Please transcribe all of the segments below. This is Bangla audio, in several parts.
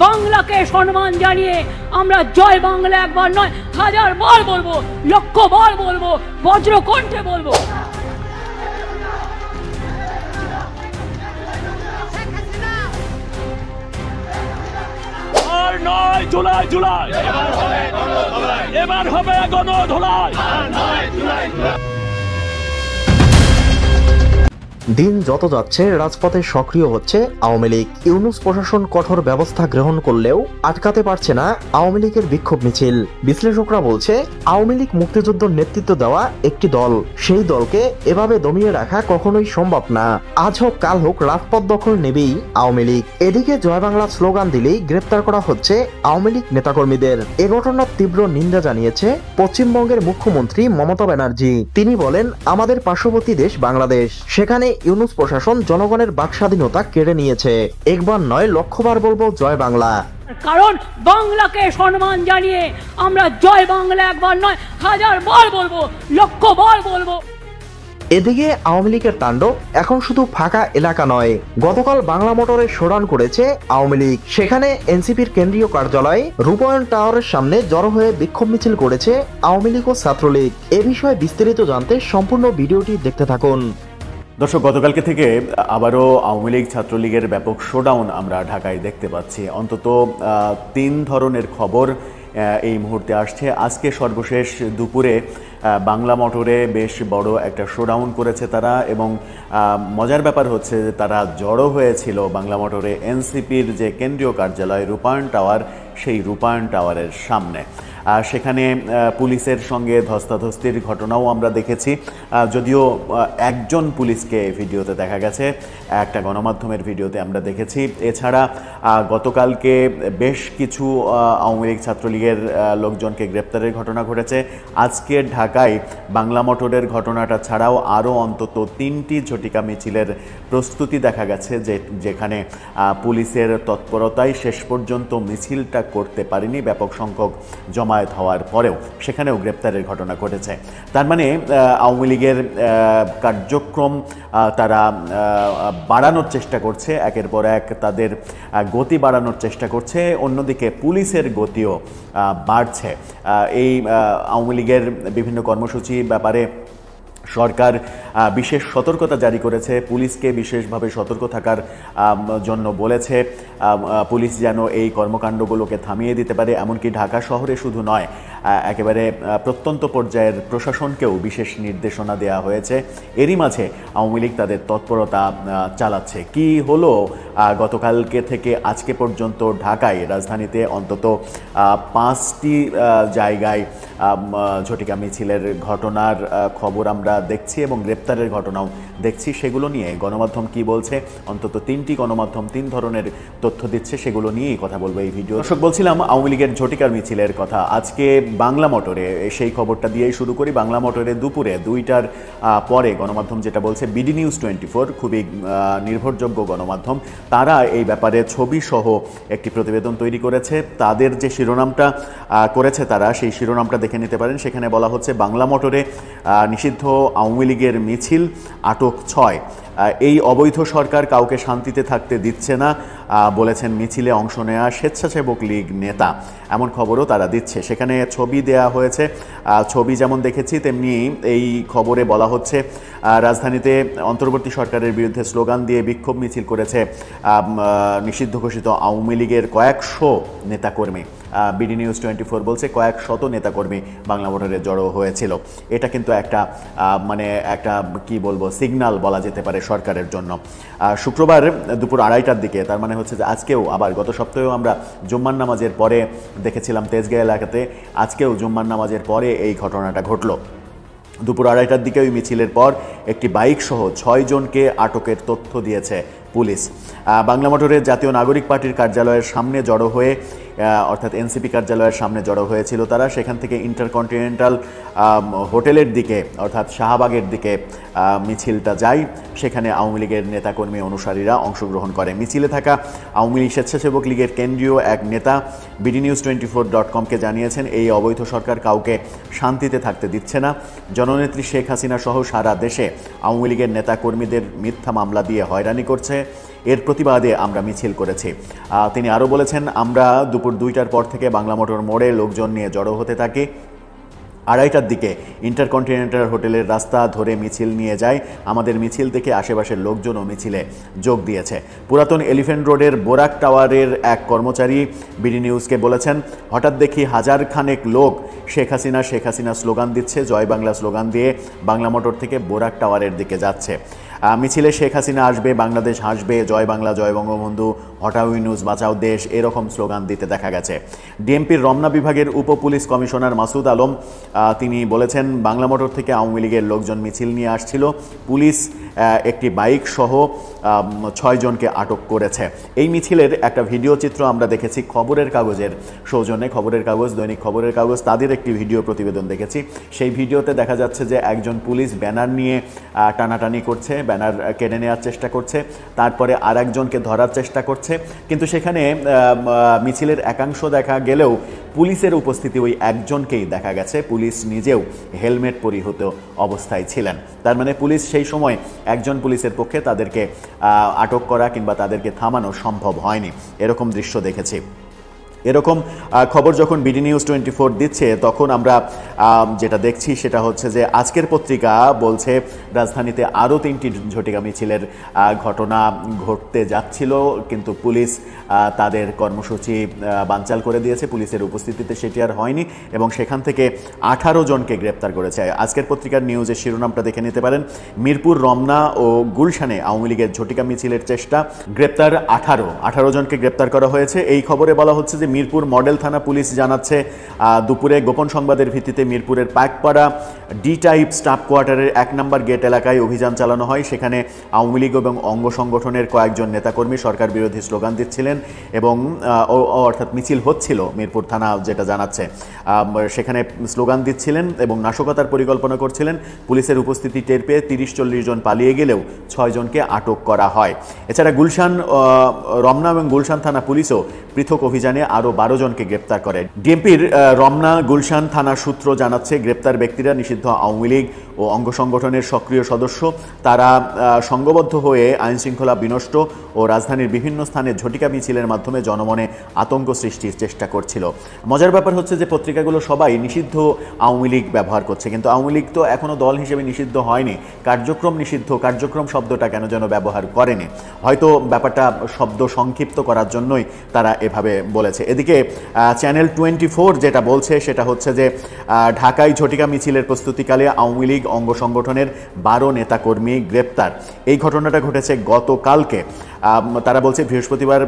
বাংলাকে সম্মান জানিয়ে আমরা জয় বাংলা একবার নয় 1000 বার বলবো, লক্ষ বার বলবো, বজ্রকণ্ঠে বলবো। আর নয় জুলাই জুলাই, এবার হবে গণধোলাই। দিন যত যাচ্ছে রাজপথে সক্রিয় হচ্ছে আওয়ামী লীগ। ইউনূস প্রশাসন কঠোর ব্যবস্থা গ্রহণ করলেও আটকাতে পারছে না আওয়ামী লীগের বিক্ষোভ মিছিল। বিশ্লেষকরা বলছে আওয়ামী লীগ মুক্তিযুদ্ধের নেতৃত্ব দেওয়া একটি দল, সেই দলকে এভাবে দমিয়ে রাখা কখনোই সম্ভব না। আজ হোক কাল হোক রাজপথ দখল নেবেই আওয়ামী লীগ। এদিকে জয় বাংলা স্লোগান দিলেই গ্রেপ্তার করা হচ্ছে আওয়ামী লীগ নেতাকর্মীদের। এ ঘটনার তীব্র নিন্দা জানিয়েছে পশ্চিমবঙ্গের মুখ্যমন্ত্রী মমতা ব্যানার্জি। তিনি বলেন, আমাদের পার্শ্ববর্তী দেশ বাংলাদেশ, সেখানে ইউনূস প্রশাসন জনগণের বাকস্বাধীনতা কেড়ে নিয়েছে। একবার নয় লক্ষবার বলবো জয় বাংলা। কারণ বাংলাকে সম্মান জানিয়ে আমরা জয় বাংলা একবার নয় 1000 বার বলবো, লক্ষ বার বলবো। এদিকে আওয়ামী লীগের তাণ্ডব এখন শুধু ফাঁকা এলাকা নয়। গতকাল বাংলা মোটরে শোডাউন করেছে আওয়ামী লীগ। সেখানে এনসিপির কেন্দ্রীয় কার্যালয় রূপায়ণ টাওয়ারের সামনে জড়ো হয়ে বিক্ষোভ মিছিল করেছে আওয়ামী লীগ ও ছাত্রলীগ। এ বিষয়ে বিস্তারিত জানতে সম্পূর্ণ ভিডিওটি দেখতে থাকুন। দর্শক, গতকালকে থেকে আবারও আওয়ামী লীগ ছাত্রলীগের ব্যাপক শোডাউন আমরা ঢাকায় দেখতে পাচ্ছি। অন্তত 3 ধরনের খবর এই মুহূর্তে আসছে। আজকে সর্বশেষ দুপুরে বাংলা মোটরে বেশ বড় একটা শোডাউন করেছে তারা, এবং মজার ব্যাপার হচ্ছে যে তারা জড়ো হয়েছিল বাংলা মোটরে এনসিপির যে কেন্দ্রীয় কার্যালয় রূপায়ণ টাওয়ার, সেই রূপায়ণ টাওয়ারের সামনে। সেখানে পুলিশের সঙ্গে ধস্তাধস্তির ঘটনাও আমরা দেখেছি, যদিও একজন পুলিশকে ভিডিওতে দেখা গেছে, একটা গণমাধ্যমের ভিডিওতে আমরা দেখেছি। এছাড়া গতকালকে বেশ কিছু আওয়ামী লীগ ছাত্রলীগের লোকজনকে গ্রেপ্তারের ঘটনা ঘটেছে। আজকে ঢাকায় বাংলা মোটরের ঘটনাটা ছাড়াও আরও অন্তত 3টি ঝটিকা মিছিলের প্রস্তুতি দেখা গেছে, যেখানে পুলিশের তৎপরতায় শেষ পর্যন্ত মিছিলটা করতে পারেনি। ব্যাপক সংখ্যক জমায়েত হওয়ার পরেও সেখানেও গ্রেপ্তারের ঘটনা ঘটেছে। তার মানে আওয়ামী লীগের কার্যক্রম তারা বাড়ানোর চেষ্টা করছে, একের পর এক তাদের গতি বাড়ানোর চেষ্টা করছে। অন্যদিকে পুলিশের গতিও বাড়ছে। এই আওয়ামী লীগের বিভিন্ন কর্মসূচি ব্যাপারে সরকার বিশেষ সতর্কতা জারি করেছে, পুলিশকে বিশেষভাবে সতর্ক থাকার জন্য বলেছে। পুলিশ যেন এই কর্মকাণ্ডগুলোকে থামিয়ে দিতে পারে। এমনকি ঢাকা শহরে শুধু নয়, একেবারে প্রত্যন্ত পর্যায়ের প্রশাসনকেও বিশেষ নির্দেশনা দেওয়া হয়েছে। এরই মাঝে আওয়ামী লীগ তাদের তৎপরতা চালাচ্ছে। কি হলো গতকালকে থেকে আজকে পর্যন্ত ঢাকায়, রাজধানীতে অন্তত 5টি জায়গায় ঝটিকা মিছিলের ঘটনার খবর আমরা দেখছি এবং গ্রেপ্তারের ঘটনাও দেখছি। সেগুলো নিয়ে গণমাধ্যম কি বলছে, অন্তত 3টি গণমাধ্যম 3 ধরনের তথ্য দিচ্ছে, সেগুলো নিয়েই কথা বলবো এই ভিডিও। দর্শক, বলছিলাম আওয়ামী লীগের ঝটিকার মিছিলের কথা। আজকে বাংলা মোটরে, সেই খবরটা দিয়েই শুরু করি। বাংলা মোটরে দুপুরে 2টার পরে গণমাধ্যম যেটা বলছে, বিডি নিউজ 24, খুবই নির্ভরযোগ্য গণমাধ্যম, তারা এই ব্যাপারে ছবি সহ একটি প্রতিবেদন তৈরি করেছে। তাদের যে শিরোনামটা করেছে তারা, সেই শিরোনামটা দেখে নিতে পারেন। সেখানে বলা হচ্ছে, বাংলা মোটরে নিষিদ্ধ আওয়ামী লীগের মিছিল, আটক 6। এই অবৈধ সরকার কাউকে শান্তিতে থাকতে দিচ্ছে না, বলেছেন মিছিলে অংশ নেওয়া স্বেচ্ছাসেবক লীগ নেতা। এমন খবরও তারা দিচ্ছে। সেখানে ছবি দেয়া হয়েছে। ছবি যেমন দেখেছি তেমনি এই খবরে বলা হচ্ছে, রাজধানীতে অন্তর্বর্তী সরকারের বিরুদ্ধে স্লোগান দিয়ে বিক্ষোভ মিছিল করেছে নিষিদ্ধ ঘোষিত আওয়ামী লীগের কয়েকশো নেতাকর্মী। বিডি নিউজ 24 বলছে কয়েক শত নেতাকর্মী বাংলা মোটরে জড়ো হয়েছিল। এটা কিন্তু একটা কি বলবো, সিগন্যাল বলা যেতে পারে সরকারের জন্য। শুক্রবার দুপুর 2:30টার দিকে, তার মানে হচ্ছে যে আজকেও আবার, গত সপ্তাহেও আমরা জুম্মার নামাজের পরে দেখেছিলাম তেজগাঁ এলাকাতে, আজকেও জুম্মার নামাজের পরে এই ঘটনাটা ঘটল। দুপুর 2:30টার দিকে ওই মিছিলের পর একটি বাইক সহ 6 জনকে আটকের তথ্য দিয়েছে পুলিশ। বাংলা মোটরের জাতীয় নাগরিক পার্টির কার্যালয়ের সামনে জড়ো হয়ে, অর্থাৎ এনসিপি কার্যালয়ের সামনে জড়ো হয়েছিল তারা। সেখান থেকে ইন্টারকন্টিনেন্টাল হোটেলের দিকে, অর্থাৎ শাহবাগের দিকে মিছিলটা যায়। সেখানে আওয়ামী লীগের নেতাকর্মী অনুসারীরা অংশগ্রহণ করে। মিছিলে থাকা আওয়ামী লীগ স্বেচ্ছাসেবক লীগের কেন্দ্রীয় এক নেতা bdnews24.com-কে জানিয়েছেন, এই অবৈধ সরকার কাউকে শান্তিতে থাকতে দিচ্ছে না। জননেত্রী শেখ হাসিনা সহ সারা দেশে আওয়ামী লীগের নেতাকর্মীদের মিথ্যা মামলা দিয়ে হয়রানি করছে। এর প্রতিবাদে আমরা মিছিল করেছি। তিনি আরও বলেছেন, আমরা দুপুর 2টার পর থেকে বাংলা মোটর মোড়ে লোকজন নিয়ে জড়ো হতে থাকি। 2:30টার দিকে ইন্টারকন্টিনেন্টাল হোটেলের রাস্তা ধরে মিছিল নিয়ে যায়। আমাদের মিছিল দেখে আশেপাশের লোকজনও মিছিলে যোগ দিয়েছে। পুরাতন এলিফ্যান্ট রোডের বোরাক টাওয়ারের এক কর্মচারী বিডি নিউজকে বলেছেন, হঠাৎ দেখি হাজার খানেক লোক শেখ হাসিনা স্লোগান দিচ্ছে, জয় বাংলা স্লোগান দিয়ে বাংলা মোটর থেকে বোরাক টাওয়ারের দিকে যাচ্ছে। মিছিলে শেখ হাসিনা আসবে, বাংলাদেশ হাসবে, জয় বাংলা, জয় বঙ্গবন্ধু, হটাও ইউনূস, বাঁচাও দেশ, এরকম স্লোগান দিতে দেখা গেছে। ডিএমপির রমনা বিভাগের উপ পুলিশ কমিশনার মাসুদ আলম তিনি বলেছেন, বাংলা মোটর থেকে আওয়ামী লীগের লোকজন মিছিল নিয়ে আসছিল, পুলিশ একটি বাইক সহ 6 জনকে আটক করেছে। এই মিছিলের একটা ভিডিও চিত্র আমরা দেখেছি খবরের কাগজের সৌজন্যে। খবরের কাগজ, দৈনিক খবরের কাগজ, তাদের একটি ভিডিও প্রতিবেদন দেখেছি। সেই ভিডিওতে দেখা যাচ্ছে যে একজন পুলিশ ব্যানার নিয়ে টানাটানি করছে, ব্যানার কেড়ে নেওয়ার চেষ্টা করছে, তারপরে আর একজনকে ধরার চেষ্টা করছে। কিন্তু সেখানে মিছিলের একাংশ দেখা গেলেও পুলিশের উপস্থিতি ওই একজনকেই দেখা গেছে। পুলিশ নিজেও হেলমেট পরিহিত অবস্থায় ছিলেন। তার মানে পুলিশ সেই সময় একজন পুলিশের পক্ষে তাদেরকে আটক করা কিংবা তাদেরকে থামানো সম্ভব হয়নি, এরকম দৃশ্য দেখেছি। এরকম খবর যখন বিডি নিউজ 24 দিচ্ছে, তখন আমরা যেটা দেখছি সেটা হচ্ছে যে আজকের পত্রিকা বলছে রাজধানীতে আরও 3টি ঝটিকা মিছিলের ঘটনা ঘটতে যাচ্ছিল, কিন্তু পুলিশ তাদের কর্মসূচি বানচাল করে দিয়েছে। পুলিশের উপস্থিতিতে সেটি আর হয়নি এবং সেখান থেকে 18 জনকে গ্রেপ্তার করেছে। আজকের পত্রিকার নিউজের শিরোনামটা দেখে নিতে পারেন, মিরপুর, রমনা ও গুলশানে আওয়ামী লীগের ঝটিকা মিছিলের চেষ্টা, গ্রেপ্তার 18 জনকে গ্রেপ্তার করা হয়েছে। এই খবরে বলা হচ্ছে যে মিরপুর মডেল থানা পুলিশ জানাচ্ছে, দুপুরে গোপন সংবাদের ভিত্তিতে মিরপুরের পাকপাড়া ডি টাইপ স্টাফ কোয়ার্টারের 1 নম্বর গেট এলাকায় অভিযান চালানো হয়। সেখানে আওয়ামী লীগ এবং অঙ্গ সংগঠনের কয়েকজন নেতাকর্মী সরকার বিরোধী স্লোগান দিচ্ছিলেন এবং অর্থাৎ মিছিল হচ্ছিল, মিরপুর থানা যেটা জানাচ্ছে, সেখানে স্লোগান দিচ্ছিলেন এবং নাশকতার পরিকল্পনা করছিলেন। পুলিশের উপস্থিতি টের পেয়ে 30-40 জন পালিয়ে গেলেও 6 জনকে আটক করা হয়। এছাড়া গুলশান, রমনা এবং গুলশান থানা পুলিশও পৃথক অভিযানে আরও 12 জনকে গ্রেপ্তার করে। ডিএমপির রমনা গুলশান থানা সূত্র জানাচ্ছে, গ্রেপ্তার ব্যক্তিরা নিষিদ্ধ আওয়ামী লীগ ও অঙ্গ সংগঠনের সক্রিয় সদস্য। তারা সংঘবদ্ধ হয়ে আইনশৃঙ্খলা বিনষ্ট ও রাজধানীর বিভিন্ন স্থানে ঝটিকা মিছিলের মাধ্যমে জনমনে আতঙ্ক সৃষ্টির চেষ্টা করছিল। মজার ব্যাপার হচ্ছে যে পত্রিকাগুলো সবাই নিষিদ্ধ আওয়ামী লীগ ব্যবহার করছে, কিন্তু আওয়ামী লীগ তো এখনও দল হিসেবে নিষিদ্ধ হয়নি। কার্যক্রম নিষিদ্ধ, কার্যক্রম শব্দটা কেন যেন ব্যবহার করেনি, হয়তো ব্যাপারটা শব্দ সংক্ষিপ্ত করার জন্যই তারা এভাবে বলেছে। এদিকে চ্যানেল 24 যেটা বলছে সেটা হচ্ছে যে ঢাকায় ঝটিকা মিছিলের প্রস্তুতিকালে আওয়ামী লীগ অঙ্গ সংগঠনের 12 নেতাকর্মী গ্রেপ্তার। এই ঘটনাটা ঘটেছে গতকালকে। তারা বলছে বৃহস্পতিবার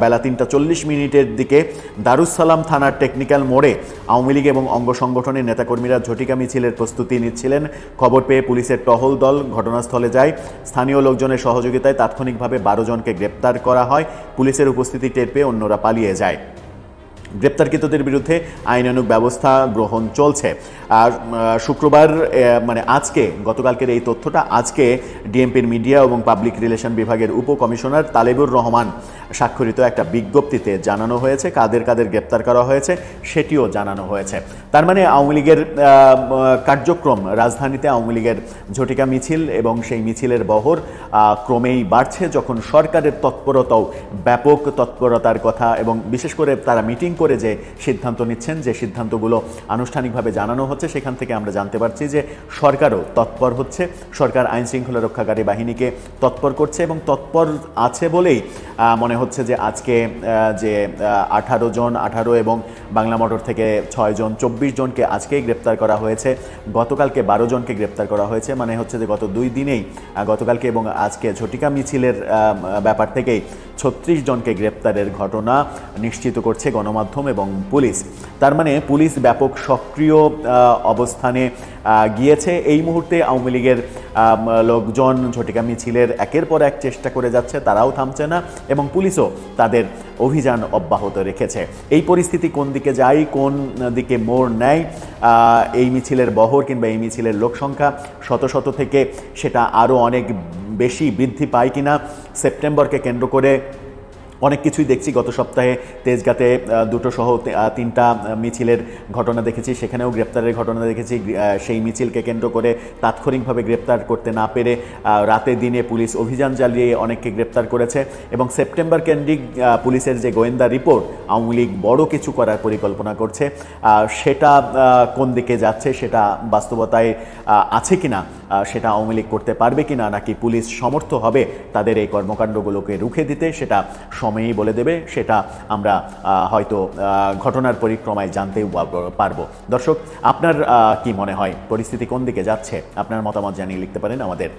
বেলা 3:40 দিকে দারুসালাম থানার টেকনিক্যাল মোড়ে আওয়ামী লীগ এবং অঙ্গ সংগঠনের নেতাকর্মীরা ঝটিকা মিছিলের প্রস্তুতি নিচ্ছিলেন। খবর পেয়ে পুলিশের টহল দল ঘটনাস্থলে যায়। স্থানীয় লোকজনের সহযোগিতায় তাৎক্ষণিকভাবে 12 জনকে গ্রেপ্তার করা হয়। পুলিশের উপস্থিতি টের পেয়ে অন্যরা পালিয়ে যায়। গ্রেপ্তারকৃতদের বিরুদ্ধে আইনানুগ ব্যবস্থা গ্রহণ চলছে। আর শুক্রবার মানে আজকে, গতকালকের এই তথ্যটা আজকে ডিএমপির মিডিয়া এবং পাবলিক রিলেশন বিভাগের উপকমিশনার তালেবুর রহমান স্বাক্ষরিত একটা বিজ্ঞপ্তিতে জানানো হয়েছে কাদের কাদের গ্রেপ্তার করা হয়েছে সেটিও জানানো হয়েছে। তার মানে আওয়ামী লীগের কার্যক্রম, রাজধানীতে আওয়ামী লীগের ঝটিকা মিছিল এবং সেই মিছিলের বহর ক্রমেই বাড়ছে, যখন সরকারের তৎপরতাও ব্যাপক তৎপরতার কথা এবং বিশেষ করে তারা মিটিং করে যে সিদ্ধান্ত নিচ্ছেন, যে সিদ্ধান্তগুলো আনুষ্ঠানিকভাবে জানানো হচ্ছে, সেখান থেকে আমরা জানতে পারছি যে সরকারও তৎপর হচ্ছে। সরকার আইন শৃঙ্খলা রক্ষাকারী বাহিনীকে তৎপর করছে এবং তৎপর আছে বলেই মনে হচ্ছে যে আজকে যে 18 এবং বাংলা মোটর থেকে 6 জন, 24 জনকে আজকেই গ্রেপ্তার করা হয়েছে। গতকালকে 12 জনকে গ্রেপ্তার করা হয়েছে। মানে হচ্ছে যে গত 2 দিনেই, গতকালকে এবং আজকে ঝটিকা মিছিলের ব্যাপার থেকেই 36 জনকে গ্রেপ্তারের ঘটনা নিশ্চিত করছে গণমাধ্যম এবং পুলিশ। তার মানে পুলিশ ব্যাপক সক্রিয় অবস্থানে গিয়েছে। এই মুহূর্তে আওয়ামী লীগের লোকজন ঝটিকা মিছিলের একের পর এক চেষ্টা করে যাচ্ছে, তারাও থামছে না এবং পুলিশও তাদের অভিযান অব্যাহত রেখেছে। এই পরিস্থিতি কোন দিকে যায়, কোন দিকে মোড় নেয়, এই মিছিলের বহর কিংবা এই মিছিলের লোকসংখ্যা শত শত থেকে সেটা আরও অনেক বেশি বৃদ্ধি পায় কিনা, সেপ্টেম্বরকে কেন্দ্র করে অনেক কিছুই দেখছি। গত সপ্তাহে তেজগাঁতে দুটো সহ তিনটা মিছিলের ঘটনা দেখেছি, সেখানেও গ্রেপ্তারের ঘটনা দেখেছি। সেই মিছিলকে কেন্দ্র করে তাৎক্ষণিকভাবে গ্রেপ্তার করতে না পেরে রাতে দিনে পুলিশ অভিযান চালিয়ে অনেককে গ্রেপ্তার করেছে। এবং সেপ্টেম্বর কেন্দ্রিক পুলিশের যে গোয়েন্দা রিপোর্ট আওয়ামী লীগ বড় কিছু করার পরিকল্পনা করছে, সেটা কোন দিকে যাচ্ছে, সেটা বাস্তবতায় আছে কিনা, সেটা আওয়ামী লীগ করতে পারবে কিনা, নাকি পুলিশ সমর্থ হবে তাদের এই কর্মকাণ্ডগুলোকে রুখে দিতে, সেটা সময়ই বলে দেবে। সেটা আমরা হয়তো ঘটনার পরিক্রমায় জানতেও পারবো। দর্শক, আপনার কি মনে হয় পরিস্থিতি কোন দিকে যাচ্ছে? আপনার মতামত জানিয়ে লিখতে পারেন আমাদের